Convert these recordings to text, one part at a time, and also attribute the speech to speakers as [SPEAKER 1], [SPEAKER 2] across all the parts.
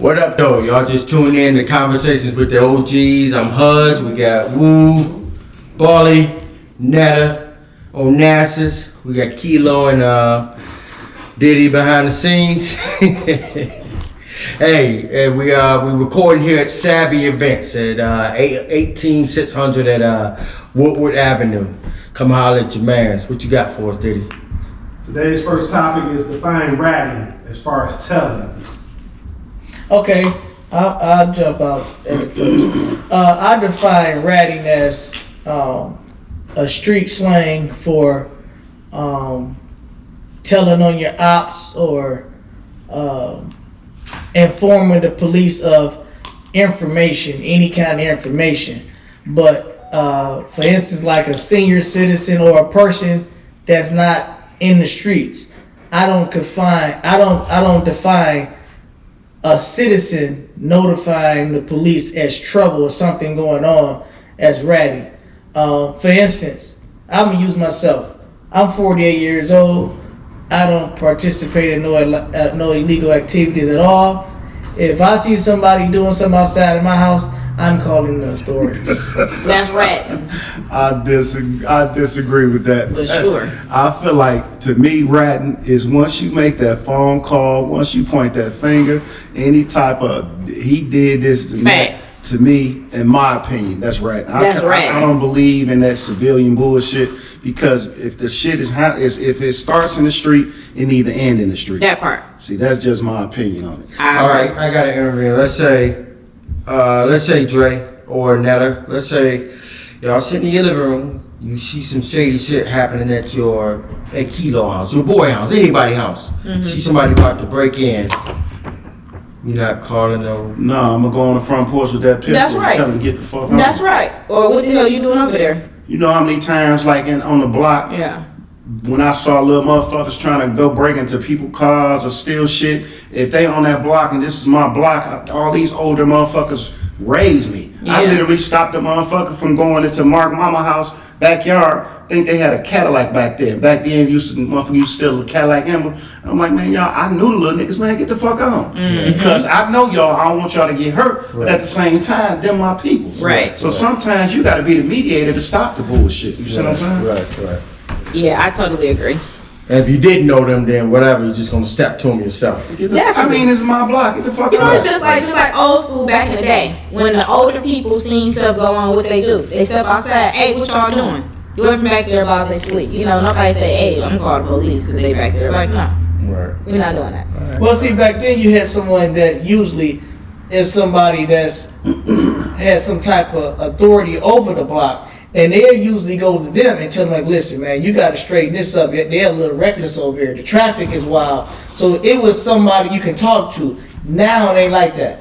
[SPEAKER 1] What up, though? Y'all just tuned in to Conversations with the OGs. I'm Hudge. We got Woo, Barley, Netta, Onassis. We got Kilo and Diddy behind the scenes. Hey, and we recording here at Savvy Events at 18600 at Woodward Avenue. Come holler at your mans. What you got for us, Diddy?
[SPEAKER 2] Today's first topic is define ratting as far as telling.
[SPEAKER 3] Okay, I'll jump out at it first. I define ratting as a street slang for telling on your ops or informing the police of information, any kind of information. But for instance, like a senior citizen or a person that's not in the streets, I don't define a citizen notifying the police as trouble or something going on as ratting. For instance, I'm gonna use myself. I'm 48 years old. I don't participate in no illegal activities at all. If I see somebody doing something outside of my house, I'm calling the authorities.
[SPEAKER 4] That's ratting.
[SPEAKER 5] I disagree with that.
[SPEAKER 4] For sure.
[SPEAKER 5] I feel like, to me, ratting is once you make that phone call, once you point that finger, any type of, he did this to
[SPEAKER 4] Facts.
[SPEAKER 5] me, to me, in my opinion, that's ratting.
[SPEAKER 4] That's ratting.
[SPEAKER 5] I don't believe in that civilian bullshit, because if the shit if it starts in the street, it need to end in the street.
[SPEAKER 4] That part.
[SPEAKER 5] See, that's just my opinion on it.
[SPEAKER 1] All right, I got an interview. Let's say Dre or Netta. Let's say y'all sit in your living room. You see some shady shit happening at Kilo house, your boy house, anybody house.
[SPEAKER 4] Mm-hmm.
[SPEAKER 1] See somebody about to break in. You not calling no.
[SPEAKER 5] No, I'm gonna go on the front porch with that pistol
[SPEAKER 4] That's right.
[SPEAKER 5] and tell him to get the fuck on.
[SPEAKER 4] That's right. Or what the hell you doing over there?
[SPEAKER 5] You know how many times, like on the block,
[SPEAKER 4] Yeah.
[SPEAKER 5] when I saw little motherfuckers trying to go break into people's cars or steal shit, if they on that block and this is my block, all these older motherfuckers raised me. I
[SPEAKER 4] Yeah.
[SPEAKER 5] literally stopped the motherfucker from going into Mark Mama house backyard. Think they had a Cadillac back there. Back then, motherfucker used to steal a Cadillac emblem. And I'm like, man, y'all, I knew the little niggas, man, get the fuck on.
[SPEAKER 4] Mm-hmm.
[SPEAKER 5] Because I know y'all, I don't want y'all to get hurt, but at the same time, them my peoples.
[SPEAKER 4] Right.
[SPEAKER 5] So sometimes you gotta be the mediator to stop the bullshit. You see what I'm saying?
[SPEAKER 1] Right.
[SPEAKER 4] Yeah, I totally agree.
[SPEAKER 1] And if you didn't know them, then whatever, you're just gonna step to them yourself.
[SPEAKER 5] I mean, it's my block. Get the fuck
[SPEAKER 4] You know,
[SPEAKER 5] out.
[SPEAKER 4] it's just like old school back in the day. When the older people seen stuff go on, what they do? They step outside. Hey, what y'all doing? You went from back there while they sleep. You know, nobody say, hey, I'm gonna call the police because they back there. Like, no,
[SPEAKER 1] Right.
[SPEAKER 4] we're not doing that.
[SPEAKER 3] Well, see, back then you had someone that usually is somebody that's has some type of authority over the block, and they'll usually go to them and tell them, like, listen, man, you got to straighten this up. They're a little reckless over here. The traffic is wild. So it was somebody you can talk to. Now it ain't like that.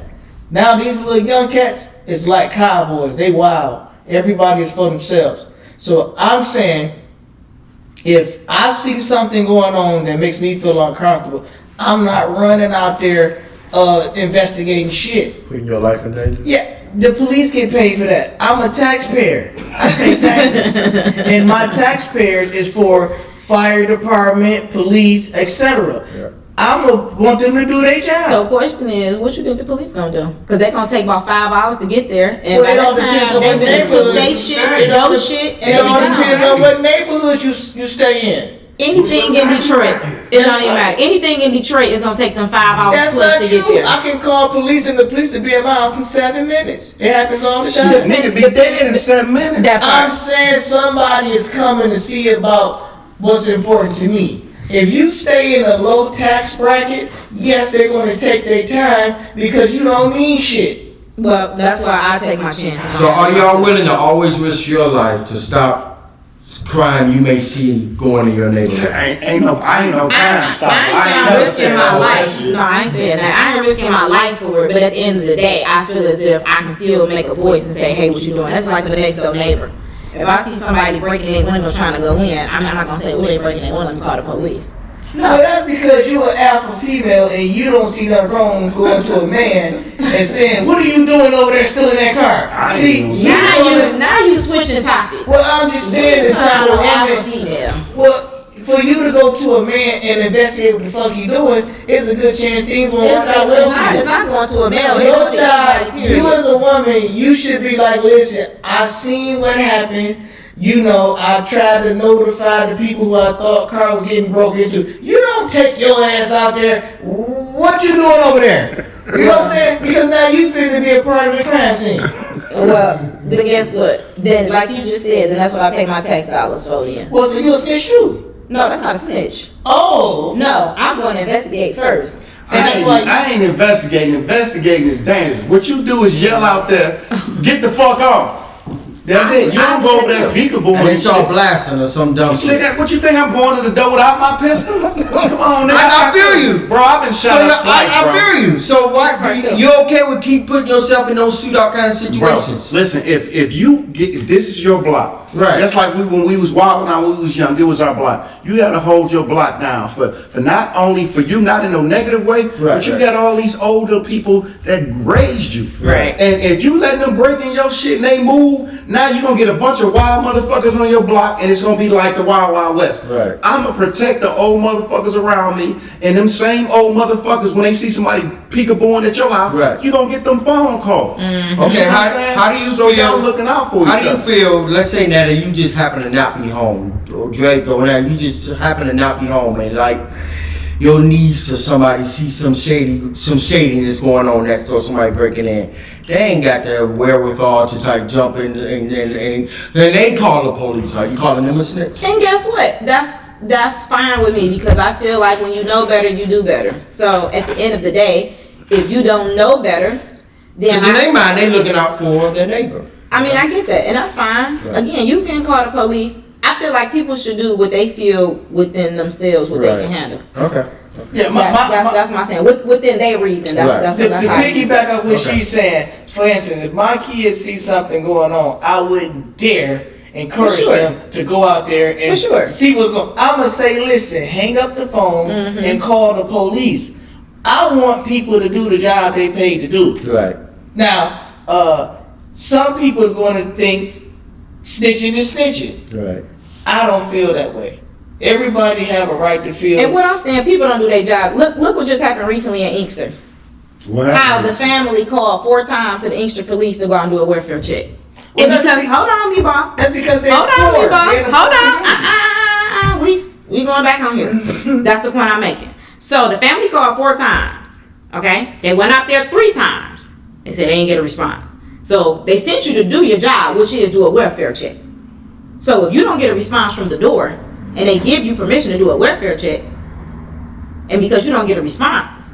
[SPEAKER 3] Now these little young cats, it's like cowboys. They wild. Everybody is for themselves. So I'm saying, if I see something going on that makes me feel uncomfortable, I'm not running out there investigating shit.
[SPEAKER 1] Putting your life in danger.
[SPEAKER 3] Yeah, the police get paid for that. I'm a taxpayer. I pay taxes. And my taxpayer is for fire department, police, etc.
[SPEAKER 1] Yeah.
[SPEAKER 3] I'm gonna want them to do their job.
[SPEAKER 4] So, question is, what you think the police gonna do? Because they're gonna take about 5 hours to get there, and
[SPEAKER 3] Well,
[SPEAKER 4] by
[SPEAKER 3] it all
[SPEAKER 4] that
[SPEAKER 3] depends
[SPEAKER 4] time
[SPEAKER 3] on
[SPEAKER 4] they
[SPEAKER 3] what
[SPEAKER 4] been took
[SPEAKER 3] neighborhood
[SPEAKER 4] their
[SPEAKER 3] you
[SPEAKER 4] shit,
[SPEAKER 3] stay in.
[SPEAKER 4] your shit, and
[SPEAKER 3] It all
[SPEAKER 4] they be
[SPEAKER 3] depends
[SPEAKER 4] gone.
[SPEAKER 3] on what neighborhood you stay in.
[SPEAKER 4] Anything in Detroit, it don't even matter. Anything in Detroit is gonna take them 5 hours
[SPEAKER 3] That's
[SPEAKER 4] plus
[SPEAKER 3] not
[SPEAKER 4] to get
[SPEAKER 3] true.
[SPEAKER 4] there.
[SPEAKER 3] I can call police and the police will be at my house in 7 minutes. It happens all the
[SPEAKER 5] Shit,
[SPEAKER 3] time.
[SPEAKER 5] nigga be dead in 7 minutes.
[SPEAKER 4] That
[SPEAKER 3] I'm
[SPEAKER 4] part.
[SPEAKER 3] saying somebody is coming to see about what's important to me. If you stay in a low tax bracket, yes, they're going to take their time because you don't mean shit.
[SPEAKER 4] Well, that's why I take my chances.
[SPEAKER 1] So are y'all willing to always risk your life to stop crime you may see going in your neighborhood?
[SPEAKER 5] I ain't no crime stopper.
[SPEAKER 4] I ain't
[SPEAKER 5] ain't
[SPEAKER 4] saying I'm
[SPEAKER 5] never
[SPEAKER 4] risking
[SPEAKER 5] said
[SPEAKER 4] my
[SPEAKER 5] all that
[SPEAKER 4] life.
[SPEAKER 5] shit.
[SPEAKER 4] No, I ain't saying that. I ain't risking my life for it. But at the end of the day, I feel as if I can still make a voice and say, hey, what you doing? That's like the next door neighbor. If I see somebody breaking their window trying to go in, I'm not going to say, oh, they breaking their window and call the police.
[SPEAKER 3] Well, that's because you're an alpha female and you don't see nothing wrong with going to a man and saying, what are you doing over there stealing that car? See,
[SPEAKER 4] Now you switching topics.
[SPEAKER 3] well, I'm just saying the type of
[SPEAKER 4] alpha
[SPEAKER 3] woman.
[SPEAKER 4] female.
[SPEAKER 3] Well, for for you to go to a man and investigate what the fuck he doing, it's a good chance things won't work out well for you.
[SPEAKER 4] It's not going to a male.
[SPEAKER 3] Your job, you as a woman, you should be like, listen, I seen what happened. You know, I tried to notify the people who I thought car was getting broken into. You don't take your ass out there. What you doing over there? You know what I'm saying? Because now you finna be a part of the crime scene.
[SPEAKER 4] Well, then guess what? Then, like you just said, then that's what I pay my tax dollars for then.
[SPEAKER 3] Well, so you a snitch too?
[SPEAKER 4] No, that's not a snitch.
[SPEAKER 3] Oh.
[SPEAKER 4] No, I'm going to investigate first.
[SPEAKER 3] And that's why
[SPEAKER 5] I ain't investigating. Investigating is dangerous. What you do is yell out there, get the fuck off. That's it. You don't go over there peekaboo
[SPEAKER 1] And they start blasting or some dumb
[SPEAKER 5] See
[SPEAKER 1] shit.
[SPEAKER 5] that? What you think I'm going to the door without my pistol? Come on, nigga.
[SPEAKER 1] I feel you.
[SPEAKER 5] Bro, I've been shot up twice,
[SPEAKER 1] I
[SPEAKER 5] bro.
[SPEAKER 1] feel you. So what? You okay with keep putting yourself in those shootout kind of situations?
[SPEAKER 5] Bro, listen, if you get, this is your block.
[SPEAKER 1] Right.
[SPEAKER 5] Just like when we was wilding out when we was young, it was our block. You got to hold your block down for not only for you, not in no negative way, but you got all these older people that raised you.
[SPEAKER 4] Right.
[SPEAKER 5] And if you let them break in your shit and they move, now you're going to get a bunch of wild motherfuckers on your block and it's going to be like the Wild Wild West.
[SPEAKER 1] Right.
[SPEAKER 5] I'm going to protect the old motherfuckers around me, and them same old motherfuckers, when they see somebody peekabooing at your house,
[SPEAKER 1] Right.
[SPEAKER 5] you're going to get them phone calls.
[SPEAKER 1] Okay,
[SPEAKER 5] You know what I'm saying?
[SPEAKER 1] how do you
[SPEAKER 5] so
[SPEAKER 1] feel?
[SPEAKER 5] y'all looking out for each
[SPEAKER 1] How do you
[SPEAKER 5] other.
[SPEAKER 1] feel? Let's say now that you just happen to not be home, or Drake or whatever, you just happen to not be home, and like your niece or somebody see some shadiness going on next door, somebody breaking in. They ain't got the wherewithal to like jump in and they call the police. Are you calling them a snitch?
[SPEAKER 4] And guess what? That's fine with me because I feel like when you know better, you do better. So at the end of the day, if you don't know better, then
[SPEAKER 1] Because in their mind, they looking out for their neighbor.
[SPEAKER 4] I mean, I get that, and that's fine.
[SPEAKER 1] Right.
[SPEAKER 4] Again, you can call the police. I feel like people should do what they feel within themselves, what
[SPEAKER 1] Right.
[SPEAKER 4] they can handle.
[SPEAKER 1] Okay.
[SPEAKER 3] yeah,
[SPEAKER 4] That's my saying. Within their reason. That's
[SPEAKER 3] to
[SPEAKER 4] how I use it.
[SPEAKER 3] piggyback up what
[SPEAKER 1] Okay.
[SPEAKER 3] she's saying, for instance, if my kids see something going on, I wouldn't dare encourage
[SPEAKER 4] For sure.
[SPEAKER 3] them to go out there and
[SPEAKER 4] For sure.
[SPEAKER 3] see what's going on. I'm going to say, listen, hang up the phone and call the police. I want people to do the job they paid to do.
[SPEAKER 1] Right.
[SPEAKER 3] Now, some people is going to think snitching is snitching.
[SPEAKER 1] Right.
[SPEAKER 3] I don't feel that way. Everybody have a right to feel.
[SPEAKER 4] And what I'm saying, people don't do their job. Look what just happened recently in Inkster.
[SPEAKER 5] What
[SPEAKER 4] How
[SPEAKER 5] happened?
[SPEAKER 4] the family called 4 times to the Inkster police to go out and do a welfare check.
[SPEAKER 3] Well,
[SPEAKER 4] And
[SPEAKER 3] that's
[SPEAKER 4] because,
[SPEAKER 3] be-
[SPEAKER 4] hold on, B-Ball.
[SPEAKER 3] That's because they're
[SPEAKER 4] Hold on,
[SPEAKER 3] poor.
[SPEAKER 4] B-Ball.
[SPEAKER 3] They're in a
[SPEAKER 4] Hold
[SPEAKER 3] poor
[SPEAKER 4] on. We going back on here. That's the point I'm making. So the family called 4 times. Okay? They went out there 3 times. They said they didn't get a response. So they sent you to do your job, which is do a welfare check. So if you don't get a response from the door, and they give you permission to do a welfare check, and because you don't get a response,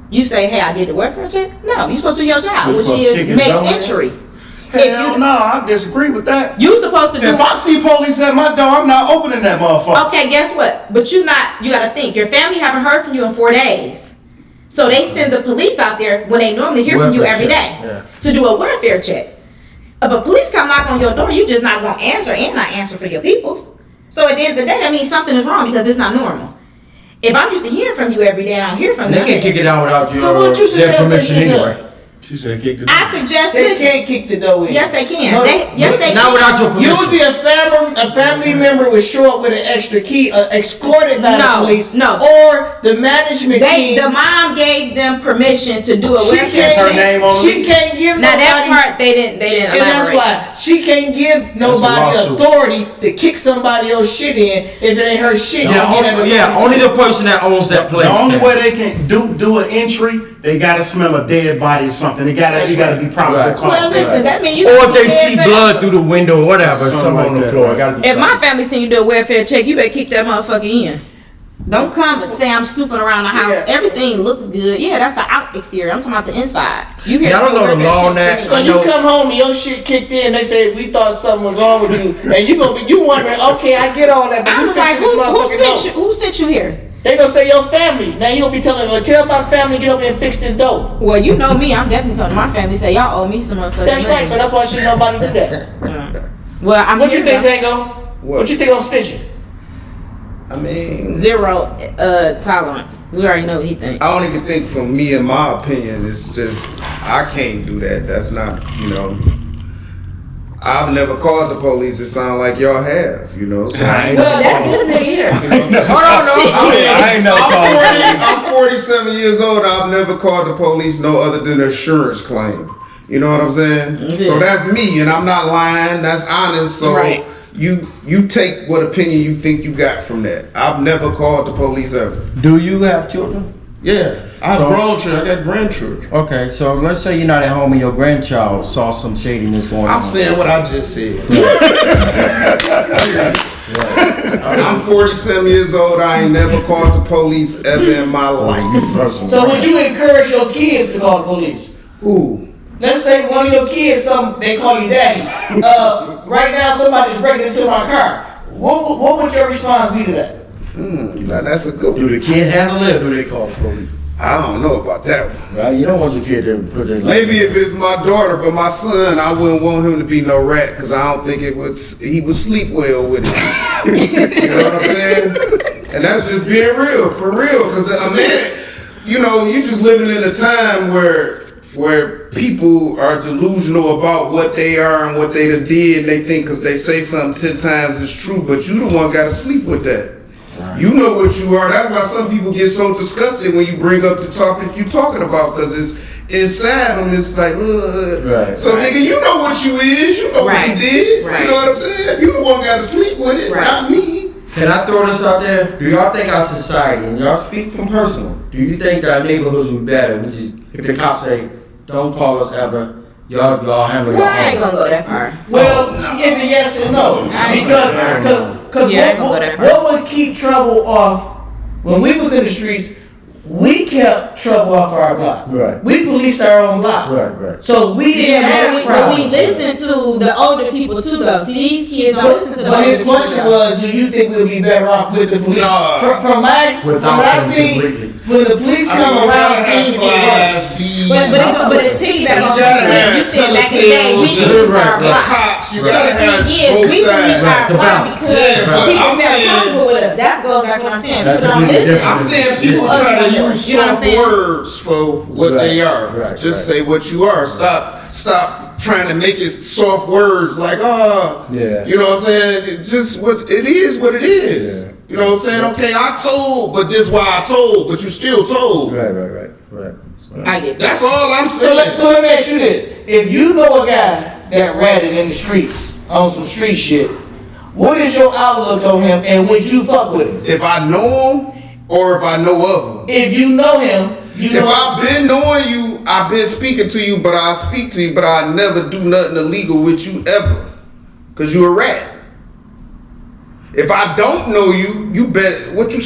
[SPEAKER 4] you say, hey, I did the welfare check? No, you're supposed to do your job,
[SPEAKER 5] So you're
[SPEAKER 4] which
[SPEAKER 5] supposed to
[SPEAKER 4] is
[SPEAKER 5] kick his
[SPEAKER 4] make
[SPEAKER 5] door in?
[SPEAKER 4] entry.
[SPEAKER 5] Hell no, I disagree with that.
[SPEAKER 4] You supposed to do.
[SPEAKER 5] If I see police at my door, I'm not opening that motherfucker.
[SPEAKER 4] Okay, guess what? But you gotta think, your family haven't heard from you in 4 days. So they send the police out there when they normally hear from you
[SPEAKER 1] Welfare
[SPEAKER 4] every day
[SPEAKER 1] check, yeah.
[SPEAKER 4] to do a welfare check. If a police come knock on your door, you just not gonna answer and not answer for your peoples. So at the end of the day, that means something is wrong because it's not normal. If I'm used to hearing from you every day and I don't hear from you,
[SPEAKER 1] They can't kick it out without your
[SPEAKER 3] So what you
[SPEAKER 1] their
[SPEAKER 3] suggest they
[SPEAKER 1] permission
[SPEAKER 3] should do?
[SPEAKER 1] anyway.
[SPEAKER 5] She said kick the
[SPEAKER 4] I suggest
[SPEAKER 3] They
[SPEAKER 4] this.
[SPEAKER 3] can't kick the door in.
[SPEAKER 4] Yes, they can.
[SPEAKER 3] No,
[SPEAKER 4] Yes, they
[SPEAKER 1] Not
[SPEAKER 4] can.
[SPEAKER 1] without your permission.
[SPEAKER 3] Usually a family member would show up with an extra key, escorted by the
[SPEAKER 4] No,
[SPEAKER 3] police.
[SPEAKER 4] no.
[SPEAKER 3] Or the management team.
[SPEAKER 4] The mom gave them permission to do a
[SPEAKER 3] she
[SPEAKER 4] welfare
[SPEAKER 3] can't,
[SPEAKER 5] her
[SPEAKER 4] check.
[SPEAKER 5] name on
[SPEAKER 3] she
[SPEAKER 5] it?
[SPEAKER 3] can't give
[SPEAKER 4] Now
[SPEAKER 3] nobody.
[SPEAKER 4] that part they didn't
[SPEAKER 3] and that's
[SPEAKER 4] elaborate.
[SPEAKER 3] why she can't give nobody
[SPEAKER 5] lawsuit.
[SPEAKER 3] authority to kick somebody else's shit in if it ain't her shit.
[SPEAKER 1] Only the person that owns that place.
[SPEAKER 5] The only
[SPEAKER 1] can.
[SPEAKER 5] way they can do an entry, they gotta smell a dead body or something. They gotta be probable
[SPEAKER 1] Right.
[SPEAKER 5] cause.
[SPEAKER 4] Well, listen, that means you.
[SPEAKER 1] Or
[SPEAKER 4] gotta
[SPEAKER 1] if they
[SPEAKER 4] be
[SPEAKER 1] see
[SPEAKER 4] dead
[SPEAKER 1] blood
[SPEAKER 4] fast.
[SPEAKER 1] through the window or whatever,
[SPEAKER 5] Something
[SPEAKER 1] something on
[SPEAKER 5] like
[SPEAKER 1] the
[SPEAKER 5] that,
[SPEAKER 1] floor.
[SPEAKER 5] right.
[SPEAKER 1] Gotta be
[SPEAKER 4] If my
[SPEAKER 1] something.
[SPEAKER 4] family send you to a welfare check, you better keep that motherfucker in. Don't come and say I'm snooping around the house.
[SPEAKER 3] Yeah.
[SPEAKER 4] Everything looks good. Yeah, that's the out exterior. I'm talking about the inside. You
[SPEAKER 1] Yeah, I don't know the
[SPEAKER 4] welfare
[SPEAKER 1] law on
[SPEAKER 4] check
[SPEAKER 1] that.
[SPEAKER 4] for
[SPEAKER 3] So
[SPEAKER 4] me.
[SPEAKER 1] I
[SPEAKER 3] you
[SPEAKER 1] know-
[SPEAKER 3] come home and your shit kicked in. They say we thought something was wrong with you, and you wondering, okay, I get all that, but
[SPEAKER 4] I'm
[SPEAKER 3] who
[SPEAKER 4] like,
[SPEAKER 3] fixing this
[SPEAKER 4] who
[SPEAKER 3] motherfucking
[SPEAKER 4] sent you?
[SPEAKER 3] door?
[SPEAKER 4] Who sent you here?
[SPEAKER 3] They gonna say your family. Now you gonna be telling them, tell my family to get over here and fix this door.
[SPEAKER 4] Well, you know me. I'm definitely coming to my family. Say y'all owe me some motherfucking
[SPEAKER 3] That's
[SPEAKER 4] money.
[SPEAKER 3] right. So that's why shouldn't nobody do that.
[SPEAKER 4] Well, I'm
[SPEAKER 3] What you
[SPEAKER 4] here
[SPEAKER 3] think,
[SPEAKER 4] now.
[SPEAKER 3] Tango? What you think on snitching?
[SPEAKER 6] I mean,
[SPEAKER 4] Zero tolerance. We already know what he thinks.
[SPEAKER 6] I don't even think from me, in my opinion, it's just, I can't do that. That's not, I've never called the police. It sounds like y'all have, you know. So
[SPEAKER 4] Well, that's this nigga here.
[SPEAKER 1] I ain't never called.
[SPEAKER 6] I'm 47 years old. I've never called the police no other than assurance claim. You know what I'm saying?
[SPEAKER 4] Yeah.
[SPEAKER 6] So that's me, and I'm not lying. That's honest. So
[SPEAKER 4] Right.
[SPEAKER 6] you take what opinion you think you got from that. I've never called the police ever.
[SPEAKER 1] Do you have children?
[SPEAKER 6] Yeah, I have
[SPEAKER 1] So-
[SPEAKER 6] grown children. I got grandchildren.
[SPEAKER 1] Okay, so let's say you're not at home and your grandchild saw some shadiness going on.
[SPEAKER 6] I'm saying what I just said. I'm 47 years old. I ain't never called the police ever in my life.
[SPEAKER 3] So would you encourage your kids to call the police?
[SPEAKER 6] Ooh.
[SPEAKER 3] Let's say one of your kids, they call you daddy. Right now, somebody's breaking into my car. What would your response be to that?
[SPEAKER 6] Now that's a good
[SPEAKER 1] Do
[SPEAKER 6] one.
[SPEAKER 1] the kid handle it or do they call the police?
[SPEAKER 6] I don't know about that one.
[SPEAKER 1] Right? You don't want your kid to put it
[SPEAKER 6] Maybe if it's my daughter, but my son, I wouldn't want him to be no rat because I don't think he would sleep well with it. You know what I'm saying? And that's just being real, for real. Because a man, you know, you just living in a time where people are delusional about what they are and what they done did. They think because they say something 10 times it's true, but you the one got to sleep with that. You know what you are. That's why some people get so disgusted when you bring up the topic you talking about, because it's sad and it's like, ugh.
[SPEAKER 1] Right.
[SPEAKER 6] So nigga, you know what you is. You know what you did.
[SPEAKER 4] Right.
[SPEAKER 6] You know what I'm saying? You the one got to sleep with it,
[SPEAKER 4] Right.
[SPEAKER 6] not me.
[SPEAKER 1] Can I throw this out there? Do y'all think our society, and y'all speak from personal, do you think our neighborhoods would be better, which is if the cops say, don't call us ever, y'all handle your
[SPEAKER 4] Well, I ain't
[SPEAKER 1] own?
[SPEAKER 4] gonna go that far.
[SPEAKER 3] Well, it's a yes and no. Because
[SPEAKER 4] Yeah, I ain't gonna go that far.
[SPEAKER 3] what would keep trouble off, when we was in the streets, we kept trouble off our block.
[SPEAKER 1] Right.
[SPEAKER 3] We policed our own block.
[SPEAKER 1] Right.
[SPEAKER 3] So we didn't have
[SPEAKER 4] but
[SPEAKER 3] problems.
[SPEAKER 4] we listen to the older people too, though. See, these kids don't listen to the
[SPEAKER 3] But
[SPEAKER 4] older
[SPEAKER 3] his
[SPEAKER 4] people.
[SPEAKER 3] question was, do you think we'll be better off with the police?
[SPEAKER 6] Nah.
[SPEAKER 3] From what I
[SPEAKER 1] them
[SPEAKER 3] see,
[SPEAKER 1] completely.
[SPEAKER 3] when the police come around, things get worse.
[SPEAKER 4] But it piggyback on
[SPEAKER 6] You
[SPEAKER 4] what
[SPEAKER 6] gotta have
[SPEAKER 4] you said back in the day. We
[SPEAKER 6] telltales,
[SPEAKER 4] policed
[SPEAKER 1] right,
[SPEAKER 4] our
[SPEAKER 1] right.
[SPEAKER 4] block.
[SPEAKER 6] Cops, you
[SPEAKER 4] So
[SPEAKER 6] gotta
[SPEAKER 4] the
[SPEAKER 6] have
[SPEAKER 4] thing is,
[SPEAKER 6] both
[SPEAKER 4] we police
[SPEAKER 6] sides.
[SPEAKER 1] It's
[SPEAKER 4] our block
[SPEAKER 1] about-
[SPEAKER 4] because
[SPEAKER 6] Yeah, but
[SPEAKER 4] people
[SPEAKER 6] I'm
[SPEAKER 4] feel
[SPEAKER 6] saying-
[SPEAKER 4] comfortable with us. That goes back to what I'm saying.
[SPEAKER 1] That's
[SPEAKER 4] People don't
[SPEAKER 1] completely
[SPEAKER 4] listen.
[SPEAKER 1] different.
[SPEAKER 6] I'm saying people
[SPEAKER 4] Us
[SPEAKER 6] try to
[SPEAKER 4] no more.
[SPEAKER 6] use
[SPEAKER 4] You know what I'm
[SPEAKER 6] soft
[SPEAKER 4] saying?
[SPEAKER 6] words for what they are.
[SPEAKER 1] Right,
[SPEAKER 6] Just
[SPEAKER 1] right.
[SPEAKER 6] say what you are. Stop trying to make it soft words like,
[SPEAKER 1] Yeah.
[SPEAKER 6] you know what I'm saying? It just what it is, what it is.
[SPEAKER 1] Yeah.
[SPEAKER 6] You know what I'm saying? Okay, I told, but this why I told, but you still told.
[SPEAKER 1] Right.
[SPEAKER 4] I get that.
[SPEAKER 6] That's all I'm
[SPEAKER 3] So
[SPEAKER 6] saying.
[SPEAKER 3] so let me ask you this. If you know a guy that ratted in the streets, on some street shit, what is your outlook on him and would you fuck with him?
[SPEAKER 6] If I know him or if I know of him.
[SPEAKER 3] If you know him, you
[SPEAKER 6] If
[SPEAKER 3] know
[SPEAKER 6] I've been knowing you, I've been speaking to you, but I speak to you, but I never do nothing illegal with you ever. Cause you a rat. If I don't know you, you bet what you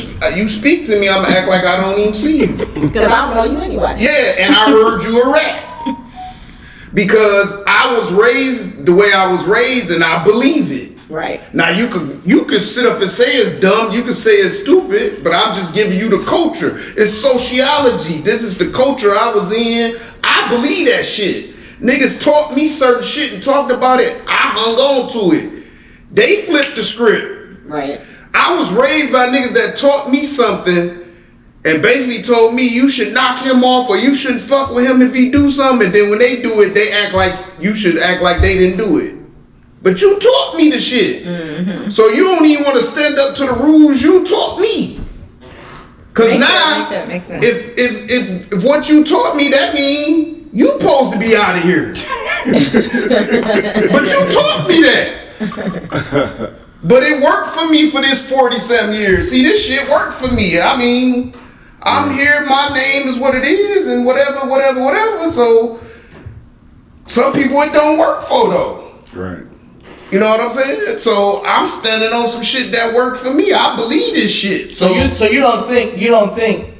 [SPEAKER 6] speak to me, I'ma act like I don't even see you.
[SPEAKER 4] Because I don't know you anyway.
[SPEAKER 6] Yeah, and I heard you a rat. Because I was raised the way I was raised and I believe it.
[SPEAKER 4] Right.
[SPEAKER 6] Now you could sit up and say it's dumb, you could say it's stupid, but I'm just giving you the culture. It's sociology. This is the culture I was in. I believe that shit. Niggas taught me certain shit and talked about it. I hung on to it. They flipped the script.
[SPEAKER 4] Right.
[SPEAKER 6] I was raised by niggas that taught me something and basically told me you should knock him off or you shouldn't fuck with him if he do something. And then when they do it, they act like you should act like they didn't do it. But you taught me the shit. Mm-hmm. So you don't even want to stand up to the rules you taught me. Cause now,
[SPEAKER 4] Makes sense.
[SPEAKER 6] if what you taught me, that mean you supposed to be out of here. But you taught me that. But it worked for me for this 47 years. See, this shit worked for me. I mean, I'm here, my name is what it is, and whatever. So, some people it don't work for though.
[SPEAKER 5] Right.
[SPEAKER 6] You know what I'm saying? So, I'm standing on some shit that worked for me. I believe this shit.
[SPEAKER 3] So you don't think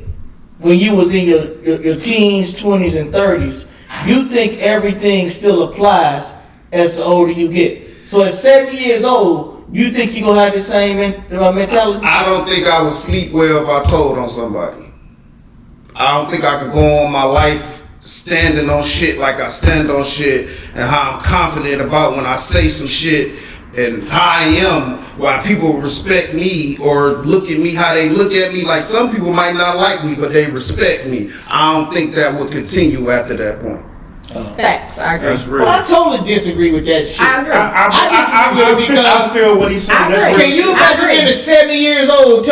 [SPEAKER 3] when you was in your teens, 20s, and 30s, you think everything still applies as the older you get. So at 70 years old, you think you gonna have the same mentality?
[SPEAKER 6] I don't think I would sleep well if I told on somebody. I don't think I could go on my life standing on shit like I stand on shit and how I'm confident about when I say some shit and how I am, why people respect me or look at me how they look at me. Like some people might not like me, but they respect me. I don't think that would continue after that point.
[SPEAKER 4] Facts. I agree.
[SPEAKER 5] That's real.
[SPEAKER 3] Well, I totally disagree with that shit.
[SPEAKER 4] I agree.
[SPEAKER 3] I disagree with it because
[SPEAKER 5] I feel what he's saying.
[SPEAKER 4] I
[SPEAKER 5] That's
[SPEAKER 4] agree.
[SPEAKER 5] real.
[SPEAKER 3] can you imagine being 70 years old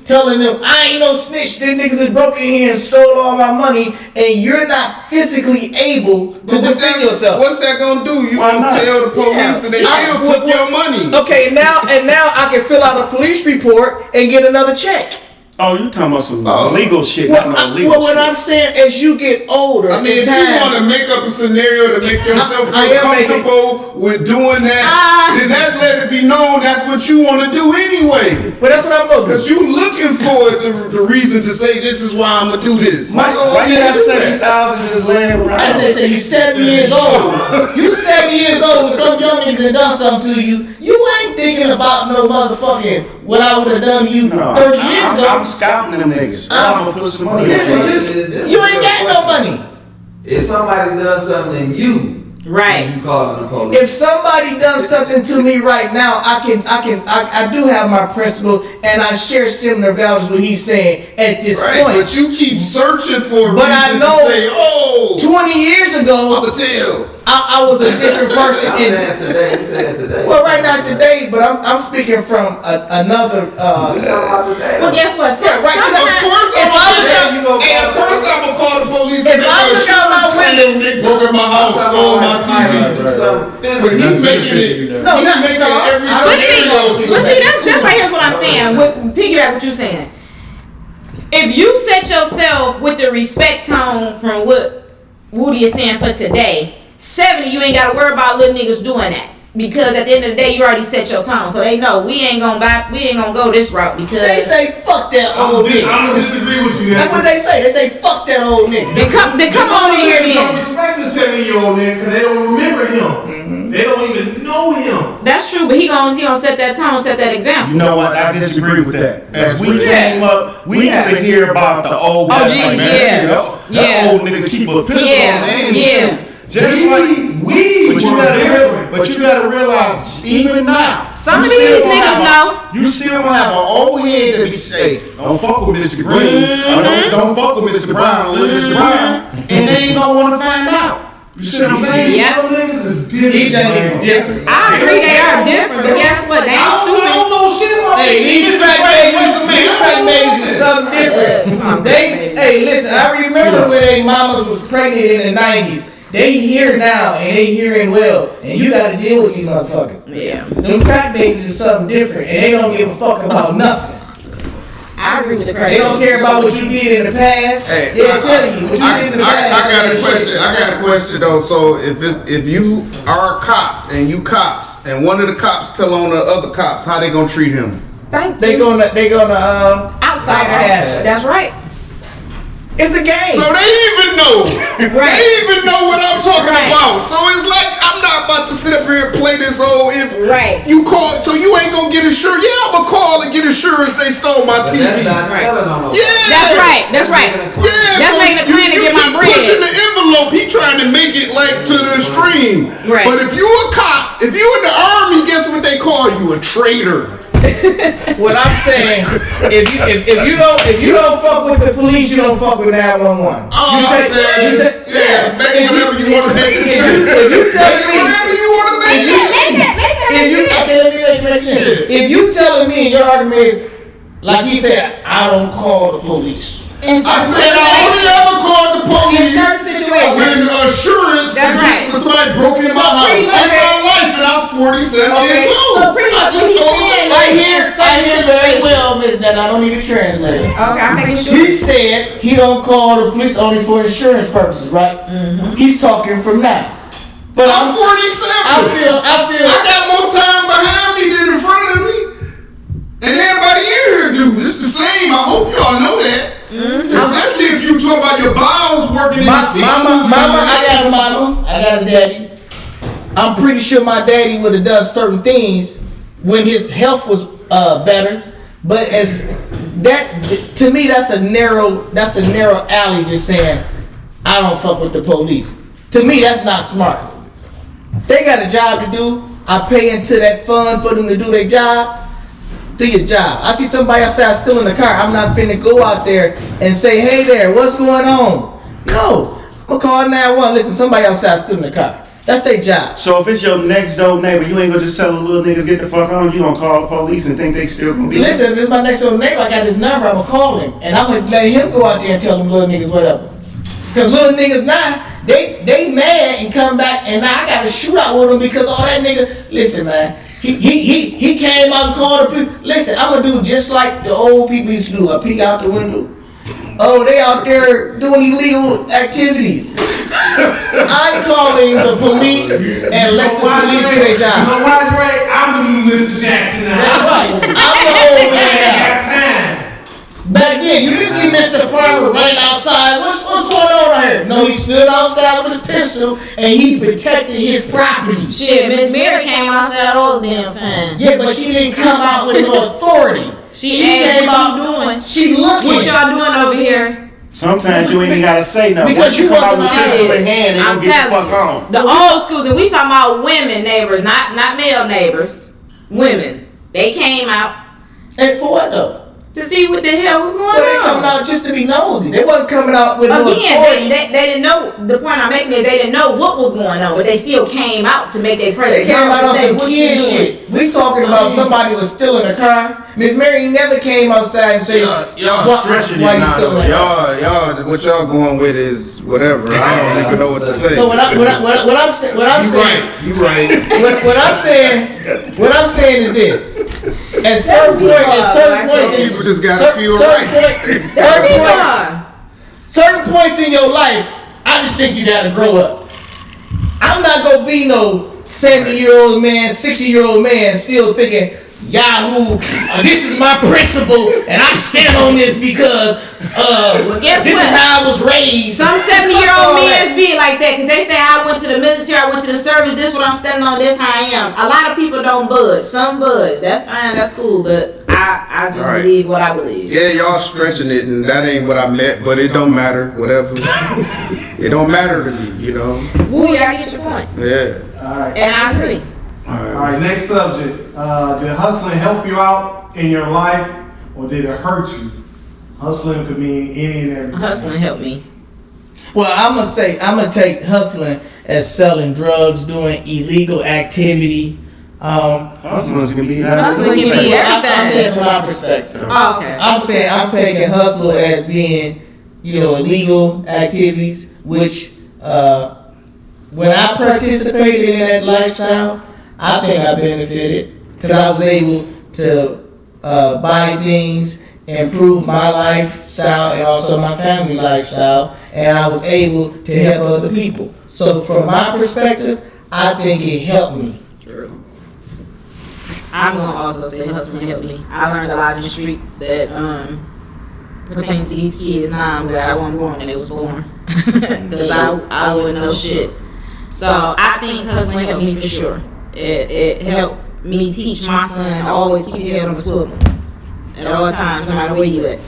[SPEAKER 3] telling them I ain't no snitch, them niggas is broke in here and stole all my money, and you're not physically able to defend yourself.
[SPEAKER 6] What's that gonna do? You
[SPEAKER 5] Why
[SPEAKER 6] gonna
[SPEAKER 5] not?
[SPEAKER 6] tell the police and they still took your money.
[SPEAKER 3] Okay, now I can fill out a police report and get another check.
[SPEAKER 5] Oh, you talking about some legal shit, not no legal
[SPEAKER 3] What
[SPEAKER 5] shit.
[SPEAKER 3] I'm saying, as you get older,
[SPEAKER 6] I mean, if you want to make up a scenario to make yourself
[SPEAKER 3] I
[SPEAKER 6] feel
[SPEAKER 3] am making-
[SPEAKER 6] comfortable with doing that, then that let it be known that's what you want to do anyway.
[SPEAKER 3] but that's what I'm going to
[SPEAKER 6] Because
[SPEAKER 3] do.
[SPEAKER 6] you looking for the reason to say this is why I'm gonna do this.
[SPEAKER 5] Why you
[SPEAKER 6] yeah,
[SPEAKER 5] got
[SPEAKER 6] do that.
[SPEAKER 5] 70,000 just laying around?
[SPEAKER 3] I said, you 70 years old. You 70 years old and some young niggas have done something to you. You ain't thinking about no motherfucking what I would have done to you 30 years ago.
[SPEAKER 5] I'm scouting them niggas. I'm gonna put some money.
[SPEAKER 3] Listen,
[SPEAKER 5] in.
[SPEAKER 3] you ain't got no money.
[SPEAKER 7] If somebody does something to you,
[SPEAKER 4] Right.
[SPEAKER 7] you calling the police.
[SPEAKER 3] If somebody does something to me right now, I do have my principle and I share similar values with he's saying at this
[SPEAKER 6] Right,
[SPEAKER 3] point.
[SPEAKER 6] but you keep searching for a
[SPEAKER 3] But I
[SPEAKER 6] reason
[SPEAKER 3] know
[SPEAKER 6] to say, oh,
[SPEAKER 3] 20 years ago,
[SPEAKER 6] I'ma tell.
[SPEAKER 3] I was a different person.
[SPEAKER 7] I'm saying today, you saying today.
[SPEAKER 3] Well, right now today, but I'm speaking from another.
[SPEAKER 7] We talking about today.
[SPEAKER 4] Well, guess what?
[SPEAKER 3] Yeah, right,
[SPEAKER 6] Of course
[SPEAKER 3] If
[SPEAKER 6] I'm gonna call the police
[SPEAKER 3] If
[SPEAKER 6] and make
[SPEAKER 3] I
[SPEAKER 6] an
[SPEAKER 3] look out my
[SPEAKER 6] insurance claim they broke in my house, stole my TV. But he making it.
[SPEAKER 3] No,
[SPEAKER 6] he
[SPEAKER 3] not-
[SPEAKER 6] making
[SPEAKER 3] no,
[SPEAKER 6] it every
[SPEAKER 3] I-
[SPEAKER 6] scenario.
[SPEAKER 4] But see, that's right. Here's what I'm saying. Piggyback what you're saying. If you set yourself with the respect tone from what Woody is saying for today, 70, you ain't gotta worry about little niggas doing that. Because at the end of the day, you already set your tone, so they know we ain't gonna go this route because
[SPEAKER 3] They say fuck that old
[SPEAKER 2] I'm
[SPEAKER 3] nigga.
[SPEAKER 2] gonna disagree with you.
[SPEAKER 3] That's what they say. They say fuck that old nigga.
[SPEAKER 4] Then come on in here
[SPEAKER 2] They don't
[SPEAKER 4] then.
[SPEAKER 2] respect the 70-year-old man because they don't remember him. They don't even know him.
[SPEAKER 4] That's true, but he gonna set that tone, set that example.
[SPEAKER 5] You know what? I disagree with that. As we came up, we used to hear about the old guy.
[SPEAKER 4] geez,
[SPEAKER 5] like, man,
[SPEAKER 4] yeah.
[SPEAKER 5] that
[SPEAKER 4] Yeah.
[SPEAKER 5] old nigga keep a pistol
[SPEAKER 4] Yeah,
[SPEAKER 5] on him and
[SPEAKER 4] yeah.
[SPEAKER 5] shoot. Just like but you gotta realize, even now,
[SPEAKER 4] Some
[SPEAKER 5] you
[SPEAKER 4] of
[SPEAKER 5] still
[SPEAKER 4] these
[SPEAKER 5] gonna
[SPEAKER 4] niggas
[SPEAKER 5] have a-
[SPEAKER 4] know.
[SPEAKER 5] You still gonna have an old head that be say, don't fuck with Mr. Green, or don't fuck with Mr. Brown, little Mr. Brown, and they ain't gonna wanna find out. You see what I'm saying?
[SPEAKER 4] Yeah.
[SPEAKER 2] Some niggas is different.
[SPEAKER 3] These young niggas
[SPEAKER 2] man.
[SPEAKER 3] different.
[SPEAKER 4] I agree they are different, but guess what? They
[SPEAKER 2] I
[SPEAKER 4] ain't
[SPEAKER 2] don't
[SPEAKER 4] stupid.
[SPEAKER 2] know shit about
[SPEAKER 3] Hey,
[SPEAKER 2] this.
[SPEAKER 3] these
[SPEAKER 2] This
[SPEAKER 3] crack
[SPEAKER 2] is
[SPEAKER 3] babies is something different. Hey, listen, I remember when they mamas was pregnant in the 90s. They here now and they hearing well, and you gotta deal with these motherfuckers.
[SPEAKER 4] Yeah,
[SPEAKER 3] Them crack babies is something different, and they don't give a fuck about nothing.
[SPEAKER 4] I agree with the
[SPEAKER 3] They
[SPEAKER 4] crazy.
[SPEAKER 3] don't care about what you did in the past.
[SPEAKER 6] Hey,
[SPEAKER 3] They'll tell you what you did in the past.
[SPEAKER 6] I got a question. I got a question though. So if you are a cop and you cops and one of the cops tell on the other cops, how they gonna treat him?
[SPEAKER 4] Thank
[SPEAKER 3] They
[SPEAKER 4] you.
[SPEAKER 3] gonna
[SPEAKER 4] Outside.
[SPEAKER 3] outcast.
[SPEAKER 4] That's right.
[SPEAKER 3] It's a game.
[SPEAKER 6] So they even know. They even know what I'm talking
[SPEAKER 4] Right.
[SPEAKER 6] about. So it's like I'm not about to sit up here and play this whole if
[SPEAKER 4] Right.
[SPEAKER 6] you call, so you ain't gonna get insurance. Yeah, I'ma call and get insurance they stole my
[SPEAKER 7] But
[SPEAKER 6] TV.
[SPEAKER 7] that's not telling on them.
[SPEAKER 6] Yeah.
[SPEAKER 4] That's right. That's right.
[SPEAKER 6] Yeah,
[SPEAKER 4] That's making a plan to get my
[SPEAKER 6] keep
[SPEAKER 4] bread.
[SPEAKER 6] pushing the envelope. He trying to make it like to the extreme.
[SPEAKER 4] Right.
[SPEAKER 6] But if you a cop, if you in the army, guess what they call you? A traitor.
[SPEAKER 3] What I'm saying, if you don't fuck with the police, you don't fuck with 911.
[SPEAKER 6] All I'm saying is, yeah, make whatever you want to make it say.
[SPEAKER 3] If you tell
[SPEAKER 6] Make it
[SPEAKER 3] me,
[SPEAKER 6] whatever you want to make it.
[SPEAKER 3] if you telling me your argument is like he said, I don't call the police.
[SPEAKER 4] In
[SPEAKER 6] I
[SPEAKER 4] certain
[SPEAKER 6] said I only ever called the
[SPEAKER 4] in
[SPEAKER 6] police
[SPEAKER 4] certain situations.
[SPEAKER 6] when assurance
[SPEAKER 4] That's right.
[SPEAKER 6] when somebody broke in my house.
[SPEAKER 4] pretty
[SPEAKER 6] In
[SPEAKER 4] much-
[SPEAKER 6] my life, and I'm 47 years old.
[SPEAKER 4] So pretty much
[SPEAKER 6] I just
[SPEAKER 4] what he's
[SPEAKER 6] told the
[SPEAKER 4] saying
[SPEAKER 6] truth.
[SPEAKER 3] I hear very well, Miss, that I don't need a translator.
[SPEAKER 4] Okay, I'm making sure.
[SPEAKER 3] He said he don't call the police only for insurance purposes, right? He's talking from now. But
[SPEAKER 6] I'm
[SPEAKER 3] I
[SPEAKER 6] 47.
[SPEAKER 3] feel
[SPEAKER 6] I got more time behind me than in front of me. And everybody here do. It's the same. I hope y'all know that. Especially if you talk about your bowels working in your feet.
[SPEAKER 3] I got a mama, I got a daddy. I'm pretty sure my daddy would have done certain things when his health was better. But as that, to me, that's a narrow alley. Just saying, I don't fuck with the police. To me, that's not smart. They got a job to do. I pay into that fund for them to do their job. Do your job. I see somebody outside stealing the car. I'm not finna go out there and say, hey there, what's going on? No. I'm gonna call 911. Listen, somebody outside stood in the car. That's their job.
[SPEAKER 5] So if it's your next door neighbor, you ain't gonna just tell the little niggas get the fuck on. You gonna call the police and think they still gonna be.
[SPEAKER 3] Listen, if it's my next door neighbor, I got his number. I'm gonna call him, and I'm gonna let him go out there and tell them little niggas whatever. Cause little niggas now, they mad and come back, and now I got to shoot out with them because all that nigga. Listen, man, he came out and called the people. Listen, I'm gonna do just like the old people used to do. I peek out the window. Oh, they out there doing illegal activities. I'm calling the police and let the police do their job.
[SPEAKER 2] You know why, Dre? I'm the new Mr. Jackson now.
[SPEAKER 3] That's right. I'm the old
[SPEAKER 2] I
[SPEAKER 3] man
[SPEAKER 2] ain't
[SPEAKER 3] now.
[SPEAKER 2] got time.
[SPEAKER 3] Back then, you didn't see Mr. Farmer running outside. What's going on here? No, he stood outside with his pistol and he protected his property.
[SPEAKER 4] Shit, Miss Mary came outside all the damn time.
[SPEAKER 3] Yeah, but she didn't come out with no authority.
[SPEAKER 4] She asked what you doing.
[SPEAKER 3] She looking.
[SPEAKER 4] What y'all doing over here?
[SPEAKER 5] Sometimes you ain't even gotta say nothing.
[SPEAKER 3] Because
[SPEAKER 5] Once you
[SPEAKER 3] you
[SPEAKER 5] come out with
[SPEAKER 3] wasn't
[SPEAKER 5] pistol
[SPEAKER 4] shit.
[SPEAKER 5] in hand, they
[SPEAKER 4] I'm
[SPEAKER 5] gonna get the
[SPEAKER 4] telling
[SPEAKER 5] fuck on.
[SPEAKER 4] The old schools, and we talking about women neighbors, not male neighbors. Women. They came out
[SPEAKER 3] And for what though?
[SPEAKER 4] to see what the hell was going
[SPEAKER 3] Well, they coming
[SPEAKER 4] on.
[SPEAKER 3] out just to be nosy. They wasn't coming out with no
[SPEAKER 4] Again,
[SPEAKER 3] authority.
[SPEAKER 4] they didn't know. The point I'm making is they didn't know what was going on, but they still came out to make their
[SPEAKER 3] They
[SPEAKER 4] presence
[SPEAKER 3] came out on
[SPEAKER 4] known to say,
[SPEAKER 3] some
[SPEAKER 4] "What
[SPEAKER 3] kid
[SPEAKER 4] you doing?"
[SPEAKER 3] shit. We talking about somebody was still in the car. Miss Mary never came outside and said,
[SPEAKER 6] Y'all stretching
[SPEAKER 3] why
[SPEAKER 6] it
[SPEAKER 3] you
[SPEAKER 6] now.
[SPEAKER 3] still in the car?
[SPEAKER 6] Y'all, what y'all going with is whatever. I don't even know what to say.
[SPEAKER 3] So what I'm saying,
[SPEAKER 6] You right.
[SPEAKER 3] what I'm saying is this: at certain points,
[SPEAKER 6] People just gotta feel right.
[SPEAKER 3] certain points in your life, I just think you gotta grow up. I'm not gonna be no 70-year-old man, 60-year-old man still thinking, Yahoo, this is my principle, and I stand on this because
[SPEAKER 4] guess
[SPEAKER 3] this
[SPEAKER 4] what?
[SPEAKER 3] is how I was raised.
[SPEAKER 4] Some 70-year-old men be like that because they say, I went to the military, I went to the service, this what I'm standing on, this how I am. A lot of people don't budge. Some budge. That's fine, that's cool, but I just
[SPEAKER 6] Right.
[SPEAKER 4] believe what I believe.
[SPEAKER 6] Yeah, y'all stretching it, and that ain't what I meant, but it don't matter. Whatever. It don't matter to me, you know.
[SPEAKER 4] Woo, y'all get your point.
[SPEAKER 6] Yeah.
[SPEAKER 2] All right.
[SPEAKER 4] And I agree.
[SPEAKER 2] All right, next subject. Did hustling help you out in your life or did it hurt you? Hustling could mean any and everything.
[SPEAKER 4] Hustling helped me.
[SPEAKER 3] Well, I'm gonna take hustling as selling drugs, doing illegal activity.
[SPEAKER 5] Hustlers can be.
[SPEAKER 4] Hustling can be
[SPEAKER 3] I'm saying
[SPEAKER 4] everything.
[SPEAKER 3] from my perspective.
[SPEAKER 4] Oh, okay.
[SPEAKER 3] I'm saying I'm taking hustle as being, illegal activities, which when I participated in that lifestyle, I think I benefited because I was able to buy things, improve my lifestyle and also my family lifestyle, and I was able to help other people. So from my perspective, I think it helped me.
[SPEAKER 4] True. I'm gonna also say hustling helped me. I learned a lot in the streets that pertain to these kids. Now I'm glad I wasn't born when they was born, because I wouldn't know shit. So I think hustling helped me for sure. It helped me teach my son to always keep your head on the swivel at all times, no matter where you at.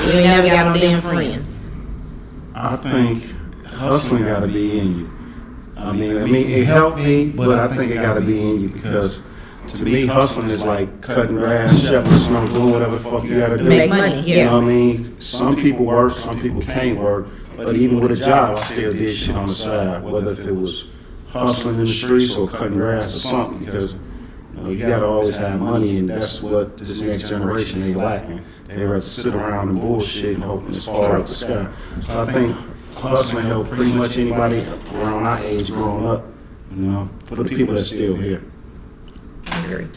[SPEAKER 4] You ain't never got no damn friends.
[SPEAKER 5] I think hustling gotta be in you. I mean, it helped me, but I think it gotta be in you because to me, hustling is like cutting grass, shoveling snow, doing whatever the fuck you gotta do.
[SPEAKER 4] Make money,
[SPEAKER 5] You know what I mean? Some people work, some people can't work, but even with a job, I still did shit on the side, whether if it was hustling in the streets or cutting grass or something, because you gotta always have money, and that's what this next generation ain't lacking. They rather sit around and bullshit and hoping it's fall out the sky. So I think hustling helped pretty much anybody around our age growing up, for the people that's still here.
[SPEAKER 4] I agree.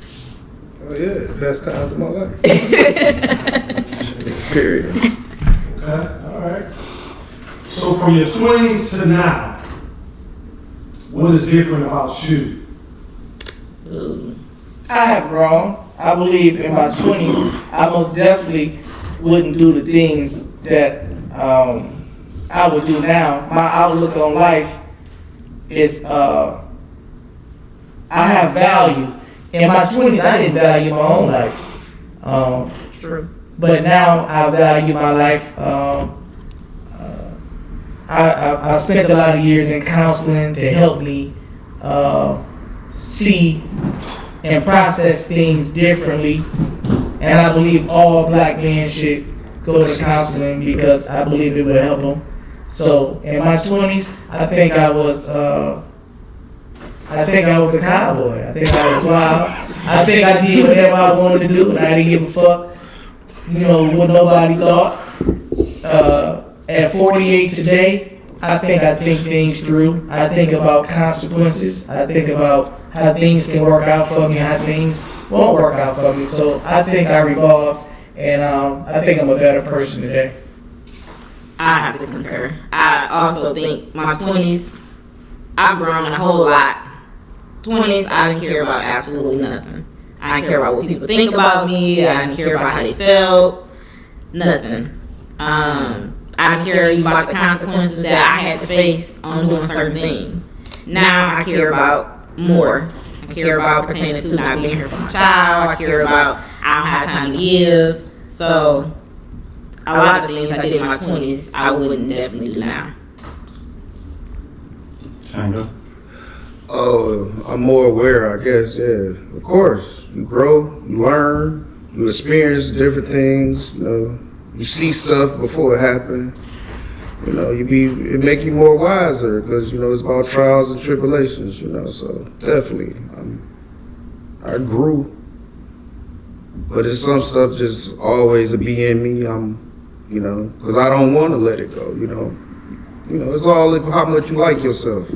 [SPEAKER 6] Oh yeah, best times of my life. Period.
[SPEAKER 2] Okay, all right. So from your 20s to now, what is different about you?
[SPEAKER 3] I have grown. I believe in my 20s, I most definitely wouldn't do the things that I would do now. My outlook on life is I have value. In my 20s, I didn't value my own life.
[SPEAKER 4] True.
[SPEAKER 3] But now I value my life. I spent a lot of years in counseling to help me see and process things differently. And I believe all black men should go to counseling because I believe it will help them. So in my 20s, I think I was a cowboy. I think I was wild. I think I did whatever I wanted to do, and I didn't give a fuck, what nobody thought. At 48 today, I think things through. I think about consequences. I think about how things can work out for me, how things won't work out for me. So I think I revolve, and I think I'm a better person today.
[SPEAKER 4] I have to concur. I also think my 20s, I've grown a whole lot. 20s, I didn't care about absolutely nothing. I didn't care about what people think about me. I didn't care about how they felt. Nothing. I didn't care about the consequences that I had to face on doing certain things. Now I care about more. I care about pertaining to not being here for my child. I care about I don't have time to give. So a lot of things I did in my 20s, I wouldn't definitely do now.
[SPEAKER 5] Tango.
[SPEAKER 6] Oh, I'm more aware, I guess, yeah. Of course. You grow, you learn, you experience different things, you see stuff before it happened. It make you more wiser because, it's about trials and tribulations, so definitely. I grew, but it's some stuff just always be in me, because I don't want to let it go, it's all how much you like yourself.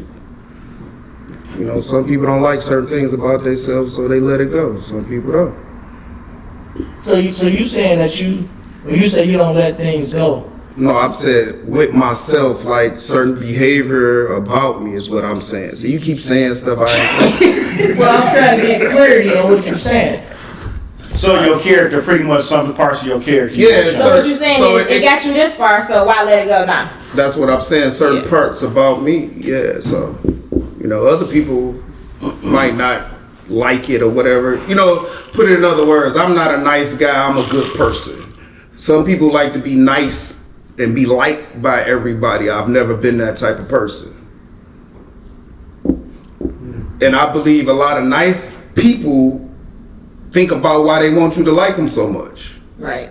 [SPEAKER 6] Some people don't like certain things about themselves, so they let it go. Some people don't.
[SPEAKER 3] So you saying that when you say you don't let things go?
[SPEAKER 6] No, I've said with myself, like certain behavior about me is what I'm saying. So you keep saying stuff I ain't saying.
[SPEAKER 3] Well, I'm trying to get clarity on what you're saying.
[SPEAKER 5] So your character, pretty much some parts of your character.
[SPEAKER 6] Yeah.
[SPEAKER 4] So what you're saying is it got you this far, so why let it go now?
[SPEAKER 6] That's what I'm saying. Certain parts about me, yeah. So, other people might not like it or whatever. Put it in other words, I'm not a nice guy. I'm a good person. Some people like to be nice and be liked by everybody. I've never been that type of person. And I believe a lot of nice people think about why they want you to like them so much.
[SPEAKER 4] Right.